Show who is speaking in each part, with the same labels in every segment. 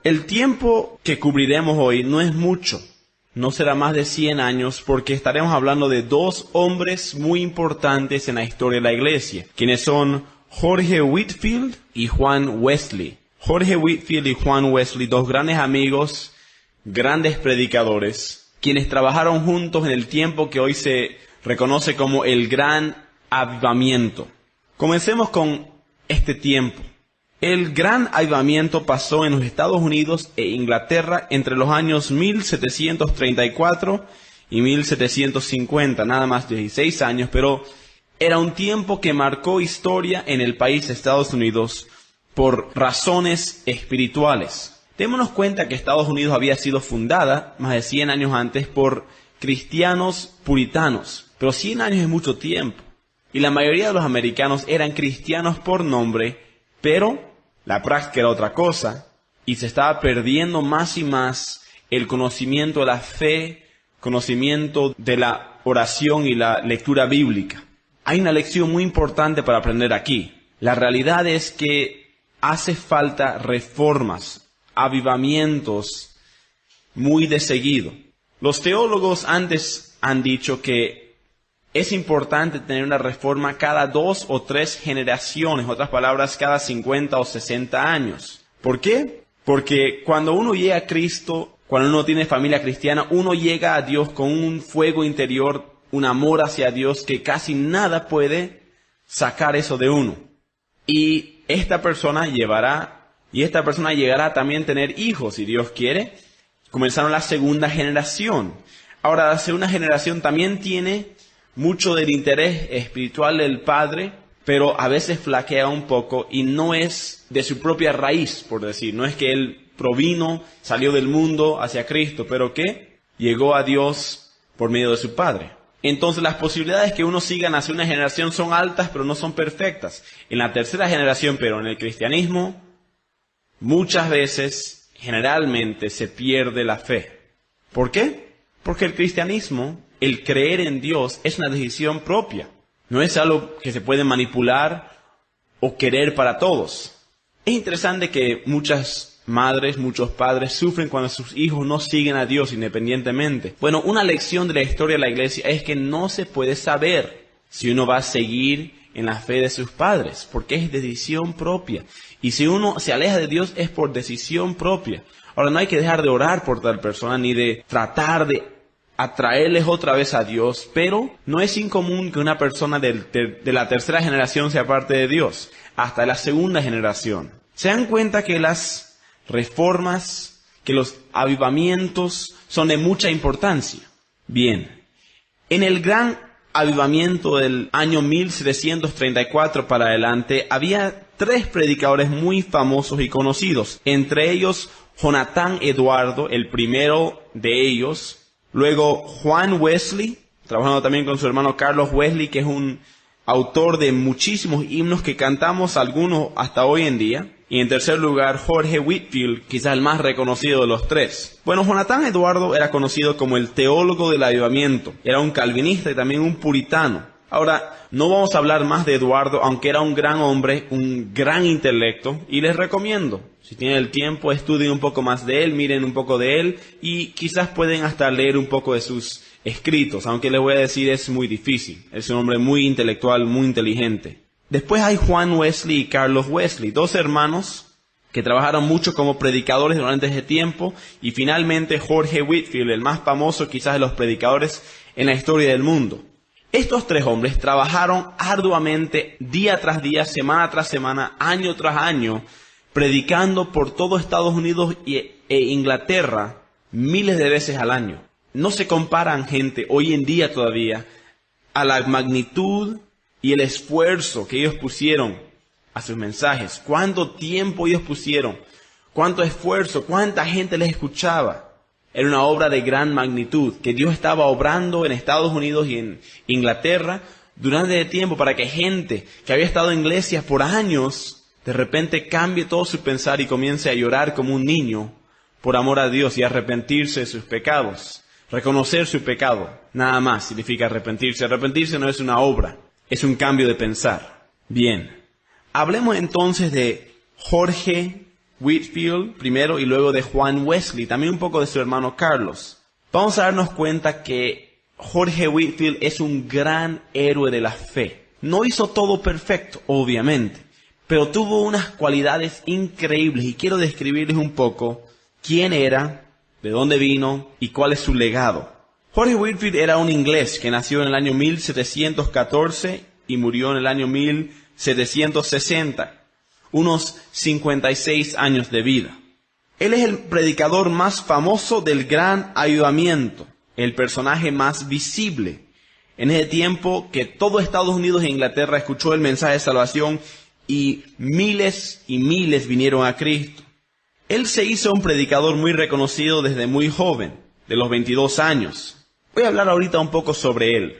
Speaker 1: El tiempo que cubriremos hoy no es mucho, no será más de 100 años, porque estaremos hablando de dos hombres muy importantes en la historia de la iglesia, quienes son Jorge Whitefield y Juan Wesley. Jorge Whitefield y Juan Wesley, dos grandes amigos, grandes predicadores, quienes trabajaron juntos en el tiempo que hoy se reconoce como el Gran Avivamiento. Comencemos con este tiempo. El Gran Avivamiento pasó en los Estados Unidos e Inglaterra entre los años 1734 y 1750, nada más 16 años, pero era un tiempo que marcó historia en el país de Estados Unidos por razones espirituales. Démonos cuenta que Estados Unidos había sido fundada más de 100 años antes por cristianos puritanos, pero 100 años es mucho tiempo, y la mayoría de los americanos eran cristianos por nombre, pero la práctica era otra cosa, y se estaba perdiendo más y más el conocimiento de la fe, conocimiento de la oración y la lectura bíblica. Hay una lección muy importante para aprender aquí. La realidad es que hace falta reformas, avivamientos muy de seguido. Los teólogos antes han dicho que es importante tener una reforma cada 2 o 3 generaciones, otras palabras, cada 50 o 60 años. ¿Por qué? Porque cuando uno llega a Cristo, cuando uno tiene familia cristiana, uno llega a Dios con un fuego interior, un amor hacia Dios que casi nada puede sacar eso de uno. Y esta persona llegará también a tener hijos, si Dios quiere. Comenzaron la segunda generación. Ahora, la segunda generación también tiene mucho del interés espiritual del padre, pero a veces flaquea un poco y no es de su propia raíz, por decir. No es que él provino, salió del mundo hacia Cristo, pero que llegó a Dios por medio de su padre. Entonces las posibilidades que uno siga en la segunda generación son altas, pero no son perfectas. En la tercera generación, pero en el cristianismo, muchas veces, generalmente, se pierde la fe. ¿Por qué? Porque el cristianismo, el creer en Dios, es una decisión propia. No es algo que se puede manipular o querer para todos. Es interesante que muchas madres, muchos padres sufren cuando sus hijos no siguen a Dios independientemente. Bueno, una lección de la historia de la iglesia es que no se puede saber si uno va a seguir en la fe de sus padres, porque es decisión propia. Y si uno se aleja de Dios es por decisión propia. Ahora, no hay que dejar de orar por tal persona ni de tratar de atraerles otra vez a Dios, pero no es incomún que una persona de la tercera generación sea parte de Dios, hasta la segunda generación. Se dan cuenta que las reformas, que los avivamientos son de mucha importancia. Bien, en el gran avivamiento del año 1734 para adelante, había 3 predicadores muy famosos y conocidos, entre ellos Jonathan Eduardo, el primero de ellos. Luego Juan Wesley, trabajando también con su hermano Carlos Wesley, que es un autor de muchísimos himnos que cantamos algunos hasta hoy en día. Y en tercer lugar, Jorge Whitefield, quizás el más reconocido de los 3. Bueno, Jonathan Eduardo era conocido como el teólogo del avivamiento. Era un calvinista y también un puritano. Ahora, no vamos a hablar más de Eduardo, aunque era un gran hombre, un gran intelecto, y les recomiendo, si tienen el tiempo, estudien un poco más de él, miren un poco de él, y quizás pueden hasta leer un poco de sus escritos, aunque les voy a decir es muy difícil. Es un hombre muy intelectual, muy inteligente. Después hay Juan Wesley y Carlos Wesley, 2 hermanos que trabajaron mucho como predicadores durante ese tiempo, y finalmente Jorge Whitefield, el más famoso quizás de los predicadores en la historia del mundo. Estos 3 hombres trabajaron arduamente día tras día, semana tras semana, año tras año, predicando por todo Estados Unidos e Inglaterra miles de veces al año. No se comparan, gente, hoy en día todavía, a la magnitud y el esfuerzo que ellos pusieron a sus mensajes. Cuánto tiempo ellos pusieron, cuánto esfuerzo, cuánta gente les escuchaba. Era una obra de gran magnitud que Dios estaba obrando en Estados Unidos y en Inglaterra durante el tiempo para que gente que había estado en iglesias por años de repente cambie todo su pensar y comience a llorar como un niño por amor a Dios y arrepentirse de sus pecados. Reconocer su pecado, nada más significa arrepentirse. Arrepentirse no es una obra, es un cambio de pensar. Bien, hablemos entonces de Jorge Whitefield primero y luego de Juan Wesley, también un poco de su hermano Carlos. Vamos a darnos cuenta que Jorge Whitefield es un gran héroe de la fe. No hizo todo perfecto, obviamente, pero tuvo unas cualidades increíbles y quiero describirles un poco quién era, de dónde vino y cuál es su legado. Jorge Whitefield era un inglés que nació en el año 1714 y murió en el año 1760, unos 56 años de vida. Él es el predicador más famoso del Gran Avivamiento, el personaje más visible. En ese tiempo que todo Estados Unidos e Inglaterra escuchó el mensaje de salvación y miles vinieron a Cristo. Él se hizo un predicador muy reconocido desde muy joven, de los 22 años. Voy a hablar ahorita un poco sobre él,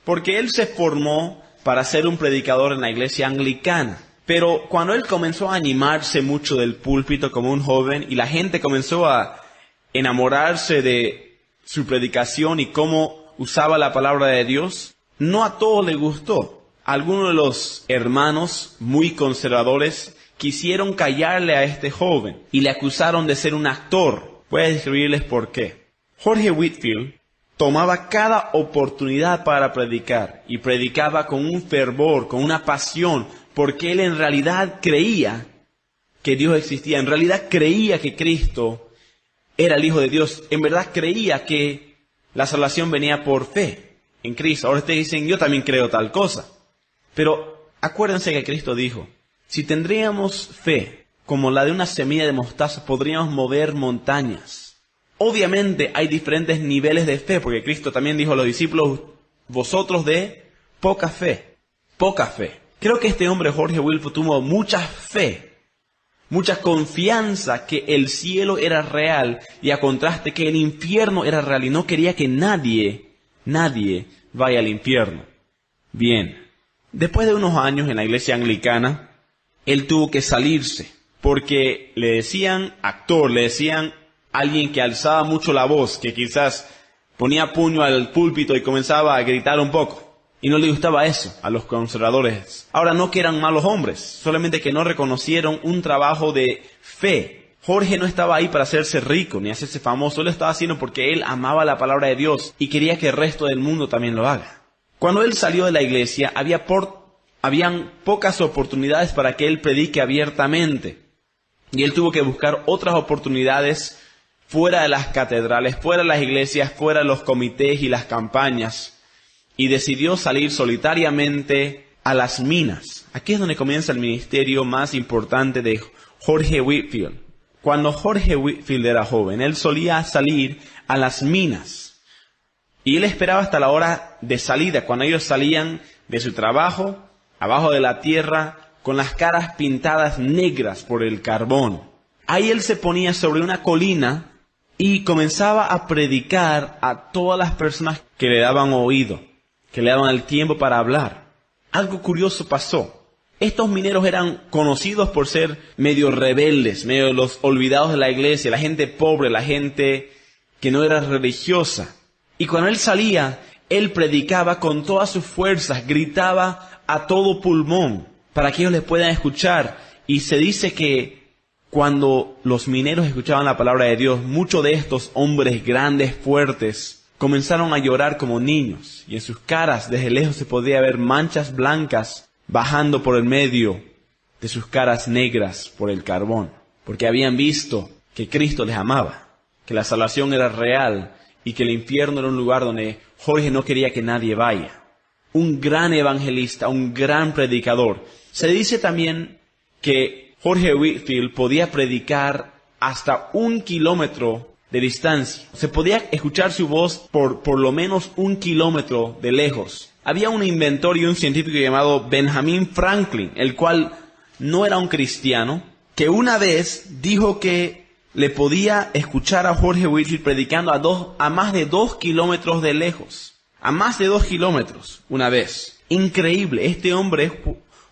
Speaker 1: porque él se formó para ser un predicador en la iglesia anglicana. Pero cuando él comenzó a animarse mucho del púlpito como un joven y la gente comenzó a enamorarse de su predicación y cómo usaba la palabra de Dios, no a todos les gustó. Algunos de los hermanos muy conservadores quisieron callarle a este joven y le acusaron de ser un actor. Voy a describirles por qué. Jorge Whitefield tomaba cada oportunidad para predicar y predicaba con un fervor, con una pasión, porque él en realidad creía que Dios existía, en realidad creía que Cristo era el Hijo de Dios, en verdad creía que la salvación venía por fe en Cristo. Ahora ustedes dicen, yo también creo tal cosa. Pero acuérdense que Cristo dijo, si tendríamos fe como la de una semilla de mostaza, podríamos mover montañas. Obviamente hay diferentes niveles de fe, porque Cristo también dijo a los discípulos, vosotros de poca fe. Creo que este hombre, Jorge Whitefield, tuvo mucha fe, mucha confianza que el cielo era real y a contraste que el infierno era real y no quería que nadie vaya al infierno. Bien, después de unos años en la iglesia anglicana, él tuvo que salirse porque le decían actor, le decían alguien que alzaba mucho la voz, que quizás ponía puño al púlpito y comenzaba a gritar un poco. Y no le gustaba eso a los conservadores. Ahora, no que eran malos hombres, solamente que no reconocieron un trabajo de fe. Jorge no estaba ahí para hacerse rico ni hacerse famoso. Él lo estaba haciendo porque él amaba la palabra de Dios y quería que el resto del mundo también lo haga. Cuando él salió de la iglesia, habían pocas oportunidades para que él predique abiertamente. Y él tuvo que buscar otras oportunidades fuera de las catedrales, fuera de las iglesias, fuera de los comités y las campañas. Y decidió salir solitariamente a las minas. Aquí es donde comienza el ministerio más importante de Jorge Whitefield. Cuando Jorge Whitefield era joven, él solía salir a las minas. Y él esperaba hasta la hora de salida, cuando ellos salían de su trabajo, abajo de la tierra, con las caras pintadas negras por el carbón. Ahí él se ponía sobre una colina y comenzaba a predicar a todas las personas que le daban oído, que le daban el tiempo para hablar. Algo curioso pasó. Estos mineros eran conocidos por ser medio rebeldes, medio los olvidados de la iglesia, la gente pobre, la gente que no era religiosa. Y cuando él salía, él predicaba con todas sus fuerzas, gritaba a todo pulmón para que ellos le puedan escuchar. Y se dice que cuando los mineros escuchaban la palabra de Dios, muchos de estos hombres grandes, fuertes, comenzaron a llorar como niños, y en sus caras desde lejos se podía ver manchas blancas bajando por el medio de sus caras negras por el carbón, porque habían visto que Cristo les amaba, que la salvación era real y que el infierno era un lugar donde Jorge no quería que nadie vaya. Un gran evangelista, un gran predicador. Se dice también que Jorge Whitefield podía predicar hasta 1 kilómetro de distancia. Se podía escuchar su voz por lo menos 1 kilómetro de lejos. Había un inventor y un científico llamado Benjamin Franklin, el cual no era un cristiano, que una vez dijo que le podía escuchar a Jorge Whitefield predicando a más de 2 kilómetros de lejos. A más de 2 kilómetros, una vez. Increíble. Este hombre,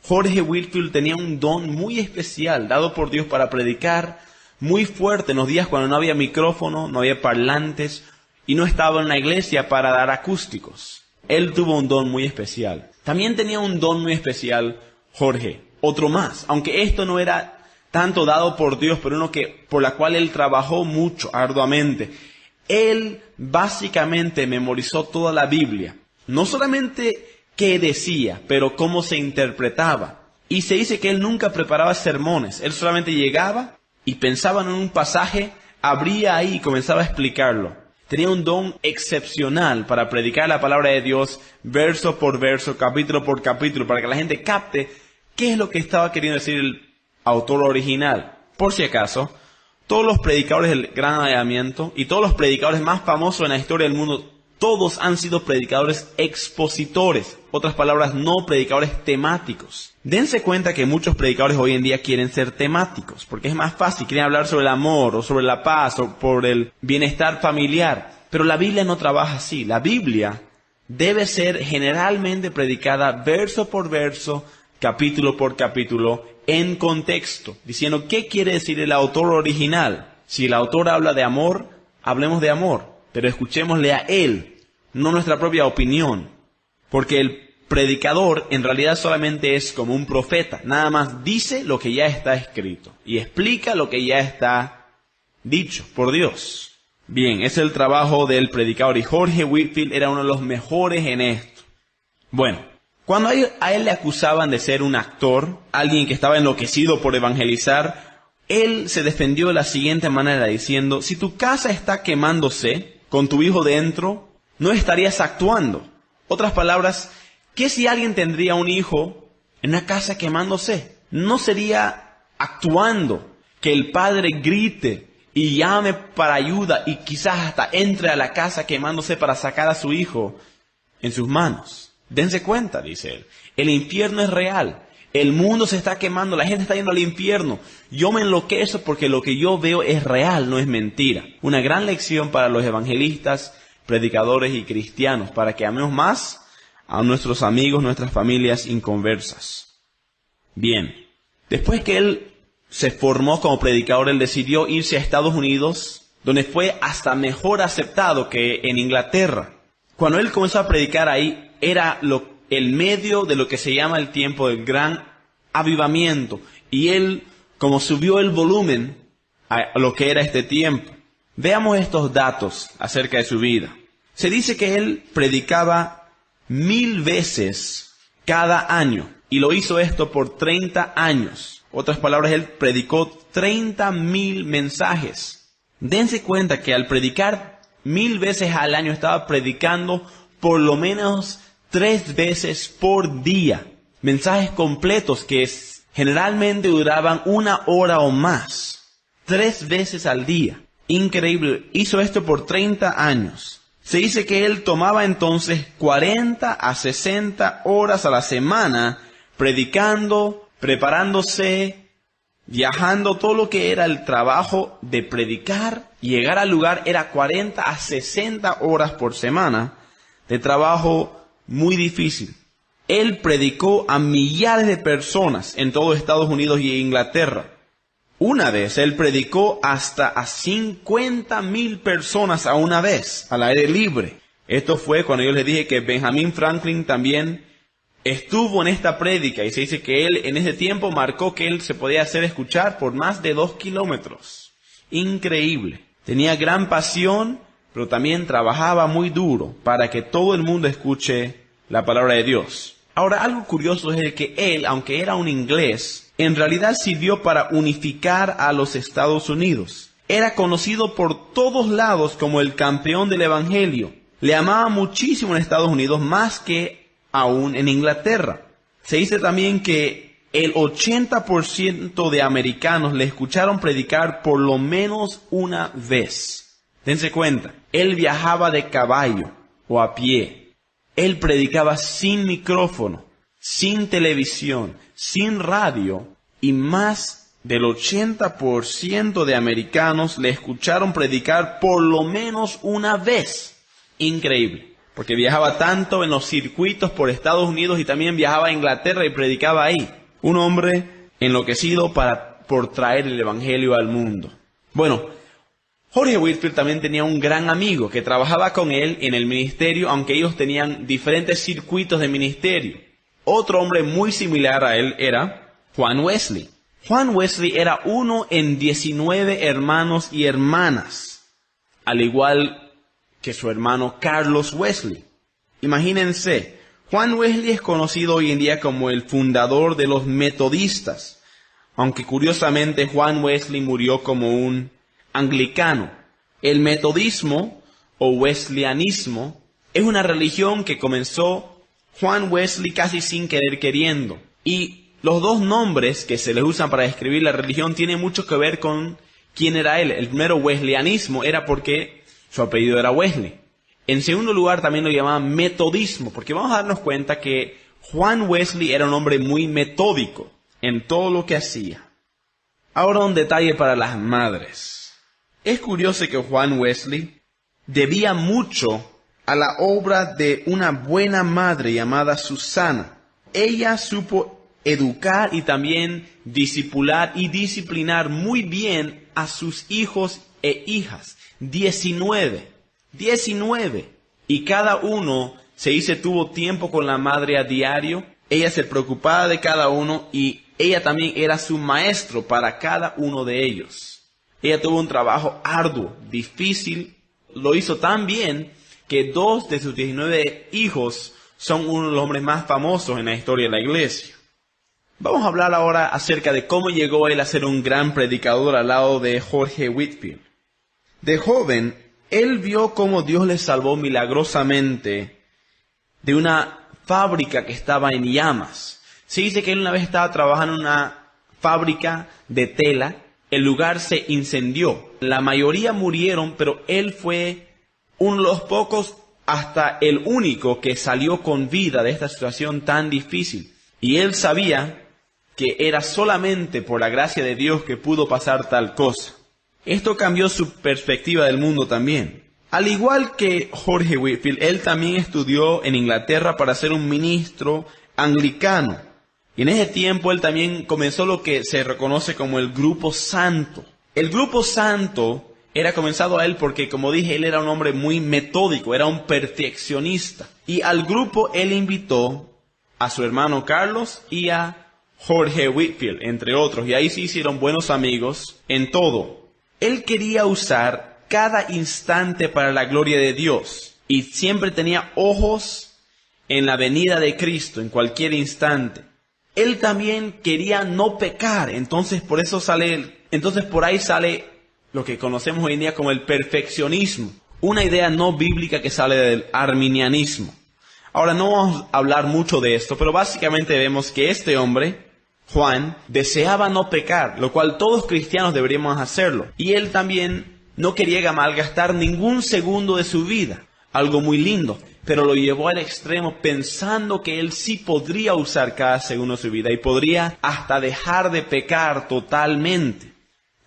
Speaker 1: Jorge Whitefield, tenía un don muy especial dado por Dios para predicar muy fuerte en los días cuando no había micrófono, no había parlantes y no estaba en la iglesia para dar acústicos. Él tuvo un don muy especial. También tenía un don muy especial Jorge, otro más, aunque esto no era tanto dado por Dios, pero uno por la cual él trabajó mucho, arduamente. Él básicamente memorizó toda la Biblia. No solamente qué decía, pero cómo se interpretaba. Y se dice que él nunca preparaba sermones. Él solamente llegaba y pensaba en un pasaje, abría ahí y comenzaba a explicarlo. Tenía un don excepcional para predicar la palabra de Dios verso por verso, capítulo por capítulo, para que la gente capte qué es lo que estaba queriendo decir el autor original. Por si acaso, todos los predicadores del Gran Avivamiento y todos los predicadores más famosos en la historia del mundo, todos han sido predicadores expositores. Otras palabras, no predicadores temáticos. Dense cuenta que muchos predicadores hoy en día quieren ser temáticos, porque es más fácil, quieren hablar sobre el amor, o sobre la paz, o por el bienestar familiar. Pero la Biblia no trabaja así. La Biblia debe ser generalmente predicada verso por verso, capítulo por capítulo, en contexto, diciendo qué quiere decir el autor original. Si el autor habla de amor, hablemos de amor, pero escuchémosle a él, no nuestra propia opinión, porque el predicador en realidad solamente es como un profeta, nada más dice lo que ya está escrito y explica lo que ya está dicho por Dios. Bien, ese es el trabajo del predicador y Jorge Whitefield era uno de los mejores en esto. Bueno, cuando a él le acusaban de ser un actor, alguien que estaba enloquecido por evangelizar, él se defendió de la siguiente manera diciendo, si tu casa está quemándose con tu hijo dentro, no estarías actuando. Otras palabras, ¿qué si alguien tendría un hijo en una casa quemándose? No sería actuando, que el padre grite y llame para ayuda y quizás hasta entre a la casa quemándose para sacar a su hijo en sus manos. Dense cuenta, dice él, el infierno es real. El mundo se está quemando, la gente está yendo al infierno. Yo me enloquezo porque lo que yo veo es real, no es mentira. Una gran lección para los evangelistas, predicadores y cristianos, para que amemos más a nuestros amigos, nuestras familias inconversas. Bien, después que él se formó como predicador, él decidió irse a Estados Unidos, donde fue hasta mejor aceptado que en Inglaterra. Cuando él comenzó a predicar ahí, era el medio de lo que se llama el tiempo del gran avivamiento. Y él, como subió el volumen a lo que era este tiempo. Veamos estos datos acerca de su vida. Se dice que él predicaba 1000 veces cada año. Y lo hizo esto por 30 años. Otras palabras, él predicó 30,000 mensajes. Dense cuenta que al predicar 1000 veces al año estaba predicando por lo menos 3 veces por día. Mensajes completos que generalmente duraban 1 hora o más. 3 veces al día. Increíble. Hizo esto por 30 años. Se dice que él tomaba entonces 40 a 60 horas a la semana predicando, preparándose, viajando, todo lo que era el trabajo de predicar. Llegar al lugar era 40 a 60 horas por semana de trabajo muy difícil. Él predicó a millares de personas en todo Estados Unidos y Inglaterra. Una vez él predicó hasta a 50,000 personas a una vez, al aire libre. Esto fue cuando yo les dije que Benjamin Franklin también estuvo en esta prédica y se dice que él en ese tiempo marcó que él se podía hacer escuchar por más de 2 kilómetros. Increíble. Tenía gran pasión, pero también trabajaba muy duro para que todo el mundo escuche la palabra de Dios. Ahora, algo curioso es que él, aunque era un inglés, en realidad sirvió para unificar a los Estados Unidos. Era conocido por todos lados como el campeón del evangelio. Le amaba muchísimo en Estados Unidos, más que aún en Inglaterra. Se dice también que el 80% de americanos le escucharon predicar por lo menos una vez. Dense cuenta, él viajaba de caballo o a pie. Él predicaba sin micrófono, sin televisión, sin radio, y más del 80% de americanos le escucharon predicar por lo menos una vez. Increíble, porque viajaba tanto en los circuitos por Estados Unidos y también viajaba a Inglaterra y predicaba ahí. Un hombre enloquecido por traer el evangelio al mundo. Bueno, Jorge Whitefield también tenía un gran amigo que trabajaba con él en el ministerio, aunque ellos tenían diferentes circuitos de ministerio. Otro hombre muy similar a él era Juan Wesley. Juan Wesley era uno en 19 hermanos y hermanas, al igual que su hermano Carlos Wesley. Imagínense, Juan Wesley es conocido hoy en día como el fundador de los metodistas, aunque curiosamente Juan Wesley murió como un anglicano. El metodismo o wesleyanismo es una religión que comenzó Juan Wesley casi sin querer queriendo. Y los dos nombres que se les usan para describir la religión tienen mucho que ver con quién era él. El primero, wesleyanismo, era porque su apellido era Wesley. En segundo lugar, también lo llamaban metodismo, porque vamos a darnos cuenta que Juan Wesley era un hombre muy metódico en todo lo que hacía. Ahora un detalle para las madres. Es curioso que Juan Wesley debía mucho a la obra de una buena madre llamada Susana. Ella supo educar y también discipular y disciplinar muy bien a sus hijos e hijas. 19. Y cada uno tuvo tiempo con la madre a diario. Ella se preocupaba de cada uno y ella también era su maestro para cada uno de ellos. Ella tuvo un trabajo arduo, difícil. Lo hizo tan bien que 2 de sus 19 hijos son uno de los hombres más famosos en la historia de la iglesia. Vamos a hablar ahora acerca de cómo llegó él a ser un gran predicador al lado de Jorge Whitefield. De joven, él vio cómo Dios le salvó milagrosamente de una fábrica que estaba en llamas. Se dice que él una vez estaba trabajando en una fábrica de tela. El lugar se incendió. La mayoría murieron, pero él fue uno de los pocos, hasta el único, que salió con vida de esta situación tan difícil. Y él sabía que era solamente por la gracia de Dios que pudo pasar tal cosa. Esto cambió su perspectiva del mundo también. Al igual que Jorge Whitefield, él también estudió en Inglaterra para ser un ministro anglicano. Y en ese tiempo él también comenzó lo que se reconoce como el Grupo Santo. El Grupo Santo era comenzado a él porque, como dije, él era un hombre muy metódico, era un perfeccionista. Y al grupo él invitó a su hermano Carlos y a Jorge Whitefield, entre otros. Y ahí se hicieron buenos amigos en todo. Él quería usar cada instante para la gloria de Dios. Y siempre tenía ojos en la venida de Cristo, en cualquier instante. Él también quería no pecar. Entonces por ahí sale lo que conocemos hoy en día como el perfeccionismo. Una idea no bíblica que sale del arminianismo. Ahora no vamos a hablar mucho de esto, pero básicamente vemos que este hombre, Juan, deseaba no pecar, lo cual todos cristianos deberíamos hacerlo. Y él también no quería malgastar ningún segundo de su vida, algo muy lindo, pero lo llevó al extremo pensando que él sí podría usar cada segundo de su vida y podría hasta dejar de pecar totalmente.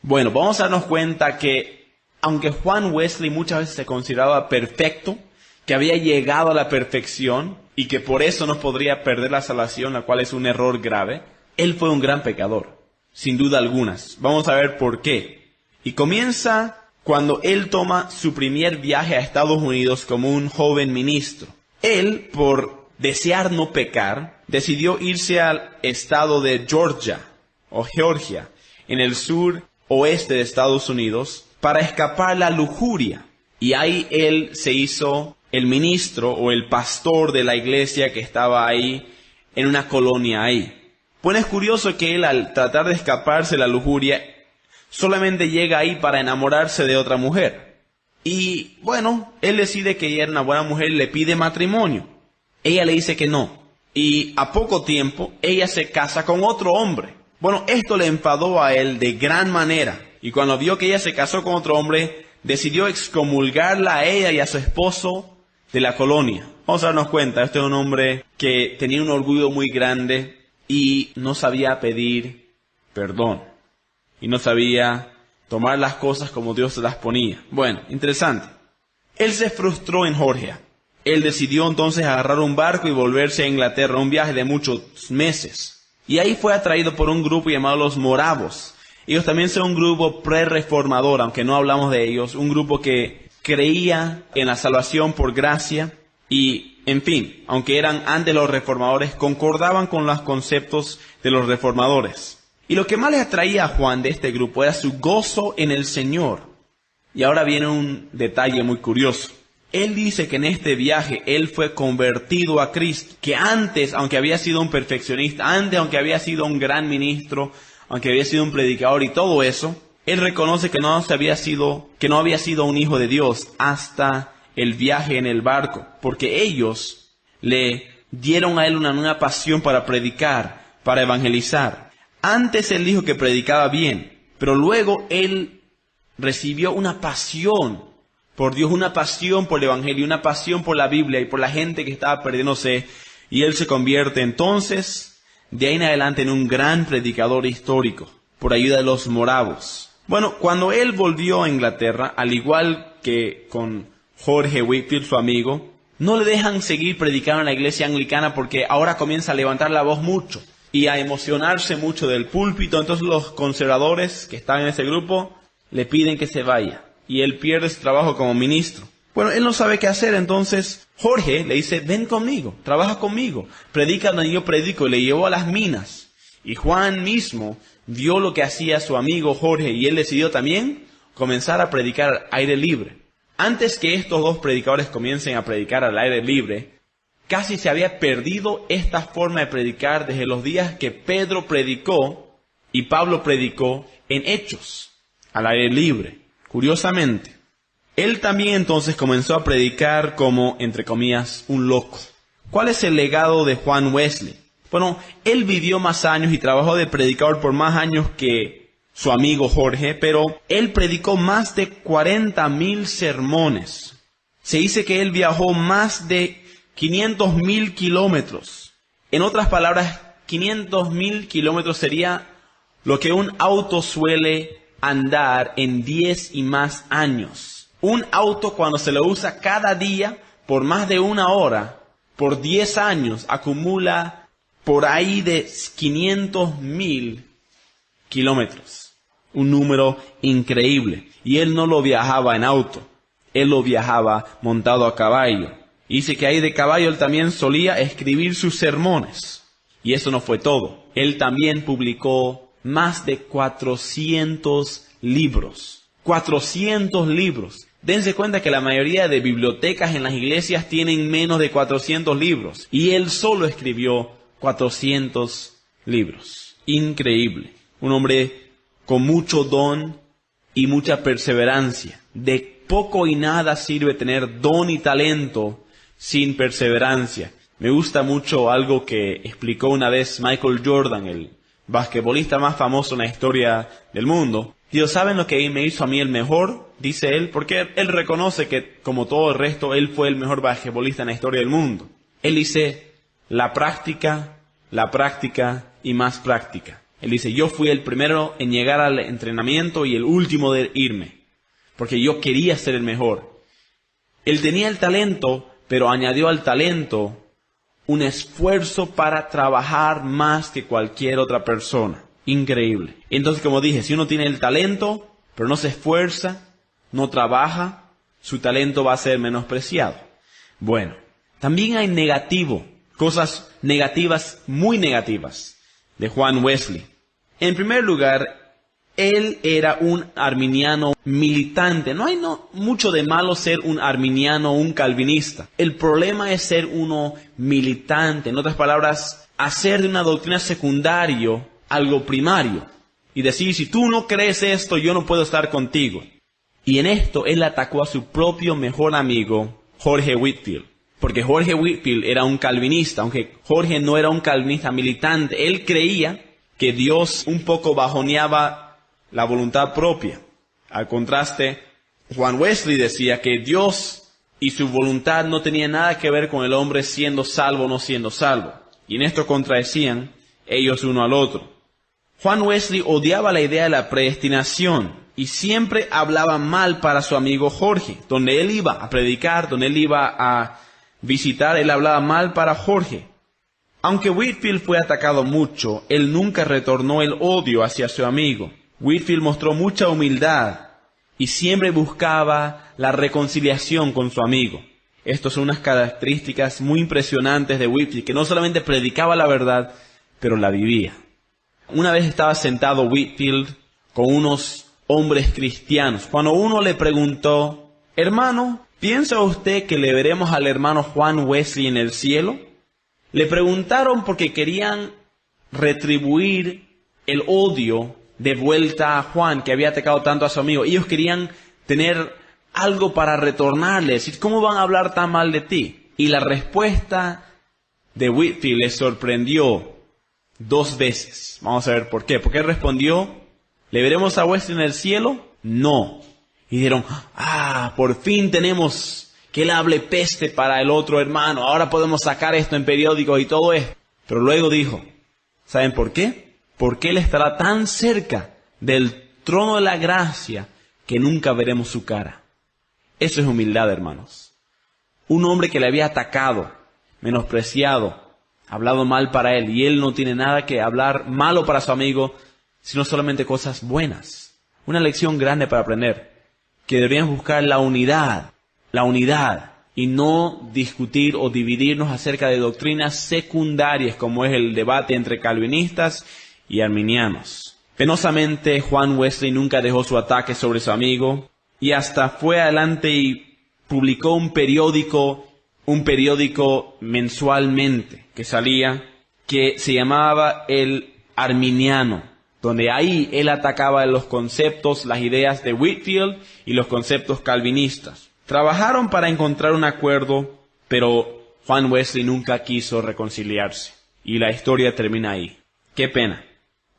Speaker 1: Bueno, vamos a darnos cuenta que aunque Juan Wesley muchas veces se consideraba perfecto, que había llegado a la perfección y que por eso no podría perder la salvación, la cual es un error grave, él fue un gran pecador, sin duda algunas. Vamos a ver por qué. Y comienza cuando él toma su primer viaje a Estados Unidos como un joven ministro. Él, por desear no pecar, decidió irse al estado de Georgia, en el sur oeste de Estados Unidos, para escapar la lujuria. Y ahí él se hizo el ministro o el pastor de la iglesia que estaba ahí, en una colonia ahí. Bueno, es curioso que él, al tratar de escaparse de la lujuria, solamente llega ahí para enamorarse de otra mujer. Y bueno, él decide que ella era una buena mujer y le pide matrimonio. Ella le dice que no. Y a poco tiempo, ella se casa con otro hombre. Bueno, esto le enfadó a él de gran manera. Y cuando vio que ella se casó con otro hombre, decidió excomulgarla a ella y a su esposo de la colonia. Vamos a darnos cuenta, este es un hombre que tenía un orgullo muy grande y no sabía pedir perdón. Y no sabía tomar las cosas como Dios se las ponía. Bueno, interesante. Él se frustró en Georgia. Él decidió entonces agarrar un barco y volverse a Inglaterra, un viaje de muchos meses. Y ahí fue atraído por un grupo llamado los moravos. Ellos también son un grupo pre-reformador, aunque no hablamos de ellos. Un grupo que creía en la salvación por gracia y, en fin, aunque eran antes los reformadores, concordaban con los conceptos de los reformadores. Y lo que más le atraía a Juan de este grupo era su gozo en el Señor. Y ahora viene un detalle muy curioso. Él dice que en este viaje él fue convertido a Cristo, que antes, aunque había sido un perfeccionista, antes, aunque había sido un gran ministro, aunque había sido un predicador y todo eso, él reconoce que no había sido un hijo de Dios hasta el viaje en el barco, porque ellos le dieron a él una nueva pasión para predicar, para evangelizar. Antes él dijo que predicaba bien, pero luego él recibió una pasión por Dios, una pasión por el Evangelio, una pasión por la Biblia y por la gente que estaba perdiéndose, y él se convierte entonces, de ahí en adelante, en un gran predicador histórico, por ayuda de los moravos. Bueno, cuando él volvió a Inglaterra, al igual que con Jorge Whitefield, su amigo, no le dejan seguir predicando en la iglesia anglicana porque ahora comienza a levantar la voz mucho y a emocionarse mucho del púlpito. Entonces los conservadores que están en ese grupo le piden que se vaya y él pierde su trabajo como ministro. Bueno, él no sabe qué hacer, entonces Jorge le dice, ven conmigo, trabaja conmigo, predica donde yo predico, y le llevó a las minas. Y Juan mismo vio lo que hacía su amigo Jorge y él decidió también comenzar a predicar al aire libre. Antes que estos dos predicadores comiencen a predicar al aire libre, casi se había perdido esta forma de predicar desde los días que Pedro predicó y Pablo predicó en Hechos, al aire libre. Curiosamente, él también entonces comenzó a predicar como, entre comillas, un loco. ¿Cuál es el legado de Juan Wesley? Bueno, él vivió más años y trabajó de predicador por más años que su amigo Jorge, pero él predicó más de 40,000 sermones. Se dice que él viajó más de 500,000 kilómetros. En otras palabras, 500,000 kilómetros sería lo que un auto suele andar en 10 y más años. Un auto, cuando se lo usa cada día por más de 1 hora, por 10 años, acumula por ahí de 500,000 kilómetros. Un número increíble. Y él no lo viajaba en auto, él lo viajaba montado a caballo. Y dice que ahí de caballo él también solía escribir sus sermones. Y eso no fue todo. Él también publicó más de 400 libros. 400 libros. Dense cuenta que la mayoría de bibliotecas en las iglesias tienen menos de 400 libros. Y él solo escribió 400 libros. Increíble. Un hombre con mucho don y mucha perseverancia. De poco y nada sirve tener don y talento sin perseverancia. Me gusta mucho algo que explicó una vez Michael Jordan, el basquetbolista más famoso en la historia del mundo. Dios, ¿saben lo que me hizo a mí el mejor? Dice él, porque él reconoce que, como todo el resto, él fue el mejor basquetbolista en la historia del mundo. Él dice, la práctica y más práctica. Él dice, yo fui el primero en llegar al entrenamiento y el último de irme, porque yo quería ser el mejor. Él tenía el talento, pero añadió al talento un esfuerzo para trabajar más que cualquier otra persona. Increíble. Entonces, como dije, si uno tiene el talento, pero no se esfuerza, no trabaja, su talento va a ser menospreciado. Bueno, también hay cosas negativas, muy negativas, de Juan Wesley. En primer lugar, él era un arminiano militante. No hay mucho de malo ser un arminiano o un calvinista. El problema es ser uno militante. En otras palabras, hacer de una doctrina secundaria algo primario. Y decir, si tú no crees esto, yo no puedo estar contigo. Y en esto él atacó a su propio mejor amigo, Jorge Whitefield. Porque Jorge Whitefield era un calvinista, aunque Jorge no era un calvinista militante. Él creía que Dios un poco bajoneaba la voluntad propia. Al contraste, Juan Wesley decía que Dios y su voluntad no tenía nada que ver con el hombre siendo salvo o no siendo salvo. Y en esto contradecían ellos uno al otro. Juan Wesley odiaba la idea de la predestinación y siempre hablaba mal para su amigo Jorge. Donde él iba a predicar, donde él iba a visitar, él hablaba mal para Jorge. Aunque Whitefield fue atacado mucho, él nunca retornó el odio hacia su amigo. Whitefield mostró mucha humildad y siempre buscaba la reconciliación con su amigo. Estas son unas características muy impresionantes de Whitefield, que no solamente predicaba la verdad, pero la vivía. Una vez estaba sentado Whitefield con unos hombres cristianos, cuando uno le preguntó: hermano, ¿piensa usted que le veremos al hermano Juan Wesley en el cielo? Le preguntaron porque querían retribuir el odio de vuelta a Juan, que había atacado tanto a su amigo. Ellos querían tener algo para retornarle, decir: ¿cómo van a hablar tan mal de ti? Y la respuesta de Whitefield les sorprendió 2 veces. Vamos a ver por qué. ¿Por qué respondió: ¿le veremos a Wesley en el cielo? No. Y dijeron: por fin tenemos que él hable peste para el otro hermano. Ahora podemos sacar esto en periódicos y todo esto. Pero luego dijo: ¿saben por qué? Porque él estará tan cerca del trono de la gracia que nunca veremos su cara. Eso es humildad, hermanos. Un hombre que le había atacado, menospreciado, hablado mal para él, y él no tiene nada que hablar malo para su amigo, sino solamente cosas buenas. Una lección grande para aprender, que deberíamos buscar la unidad, y no discutir o dividirnos acerca de doctrinas secundarias, como es el debate entre calvinistas y arminianos. Penosamente, Juan Wesley nunca dejó su ataque sobre su amigo, y hasta fue adelante y publicó un periódico mensualmente que salía, que se llamaba El Arminiano, donde ahí él atacaba los conceptos, las ideas de Whitefield y los conceptos calvinistas. Trabajaron para encontrar un acuerdo, pero Juan Wesley nunca quiso reconciliarse. Y la historia termina ahí. Qué pena,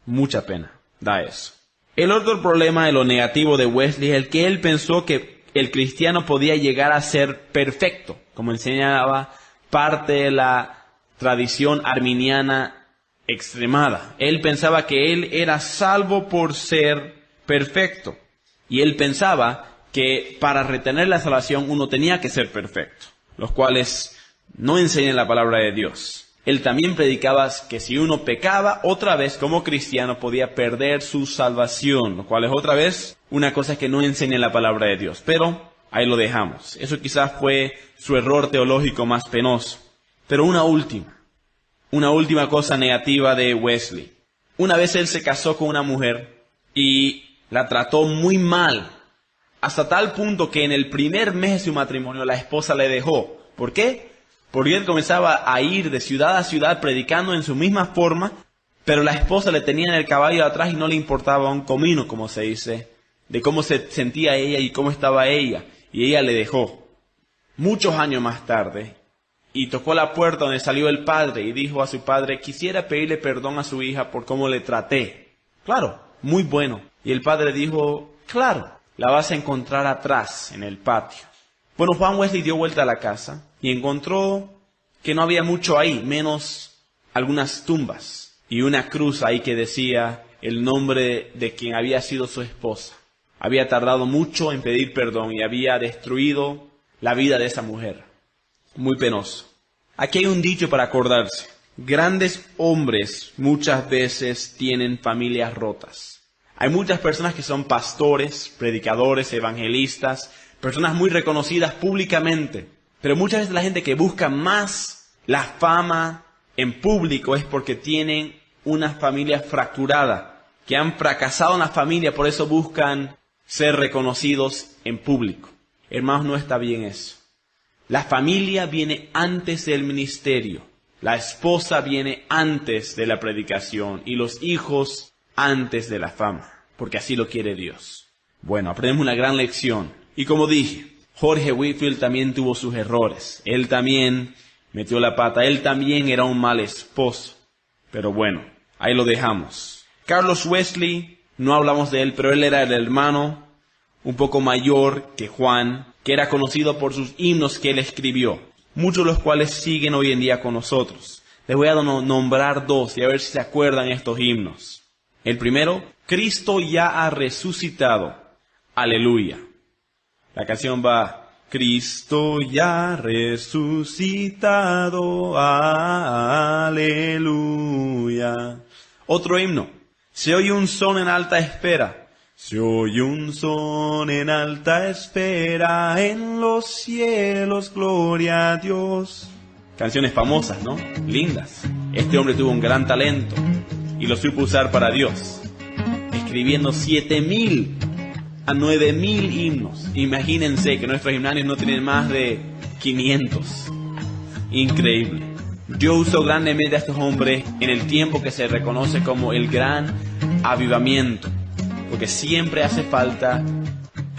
Speaker 1: mucha pena da eso. El otro problema de lo negativo de Wesley es el que él pensó que el cristiano podía llegar a ser perfecto, como enseñaba parte de la tradición arminiana extremada. Él pensaba que él era salvo por ser perfecto. Y él pensaba que para retener la salvación uno tenía que ser perfecto, los cuales no enseñan la palabra de Dios. Él también predicaba que si uno pecaba, otra vez como cristiano podía perder su salvación, lo cual es otra vez una cosa que no enseña la palabra de Dios. Pero ahí lo dejamos. Eso quizás fue su error teológico más penoso. Pero una última cosa negativa de Wesley. Una vez él se casó con una mujer y la trató muy mal, hasta tal punto que en el primer mes de su matrimonio la esposa le dejó. ¿Por qué? Porque él comenzaba a ir de ciudad a ciudad predicando en su misma forma, pero la esposa le tenía en el caballo atrás y no le importaba un comino, como se dice, de cómo se sentía ella y cómo estaba ella. Y ella le dejó. Muchos años más tarde, y tocó la puerta donde salió el padre y dijo a su padre: quisiera pedirle perdón a su hija por cómo le traté. Claro, muy bueno. Y el padre dijo: claro, la vas a encontrar atrás, en el patio. Bueno, Juan Wesley dio vuelta a la casa y encontró que no había mucho ahí, menos algunas tumbas y una cruz ahí que decía el nombre de quien había sido su esposa. Había tardado mucho en pedir perdón y había destruido la vida de esa mujer. Muy penoso. Aquí hay un dicho para acordarse. Grandes hombres muchas veces tienen familias rotas. Hay muchas personas que son pastores, predicadores, evangelistas, personas muy reconocidas públicamente, pero muchas veces la gente que busca más la fama en público es porque tienen una familia fracturada, que han fracasado en la familia, por eso buscan ser reconocidos en público. Hermanos, no está bien eso. La familia viene antes del ministerio, la esposa viene antes de la predicación y los hijos antes de la fama, porque así lo quiere Dios. Bueno, aprendemos una gran lección. Y como dije, Jorge Whitefield también tuvo sus errores. Él también metió la pata. Él también era un mal esposo. Pero bueno, ahí lo dejamos. Carlos Wesley, no hablamos de él, pero él era el hermano un poco mayor que Juan, que era conocido por sus himnos que él escribió, muchos de los cuales siguen hoy en día con nosotros. Les voy a nombrar 2 y a ver si se acuerdan estos himnos. El primero: Cristo ya ha resucitado. Aleluya. La canción va: Cristo ya resucitado, aleluya. Otro himno: se oye un son en alta espera. Se oye un son en alta espera, en los cielos, gloria a Dios. Canciones famosas, ¿no? Lindas. Este hombre tuvo un gran talento. y lo supo usar para Dios, escribiendo 7.000 a 9.000 himnos. Imagínense que nuestros himnarios no tienen más de 500. Increíble. Dios usó grandemente a estos hombres en el tiempo que se reconoce como el gran avivamiento, porque siempre hace falta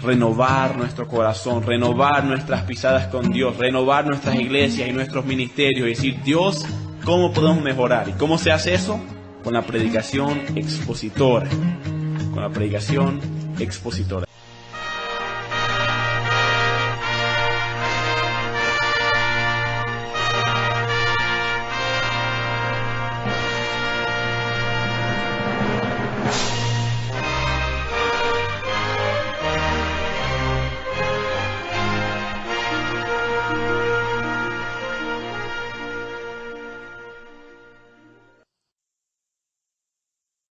Speaker 1: renovar nuestro corazón, renovar nuestras pisadas con Dios, renovar nuestras iglesias y nuestros ministerios y decir, Dios, ¿cómo podemos mejorar? ¿Y cómo se hace eso? Con la predicación expositora. Con la predicación expositora.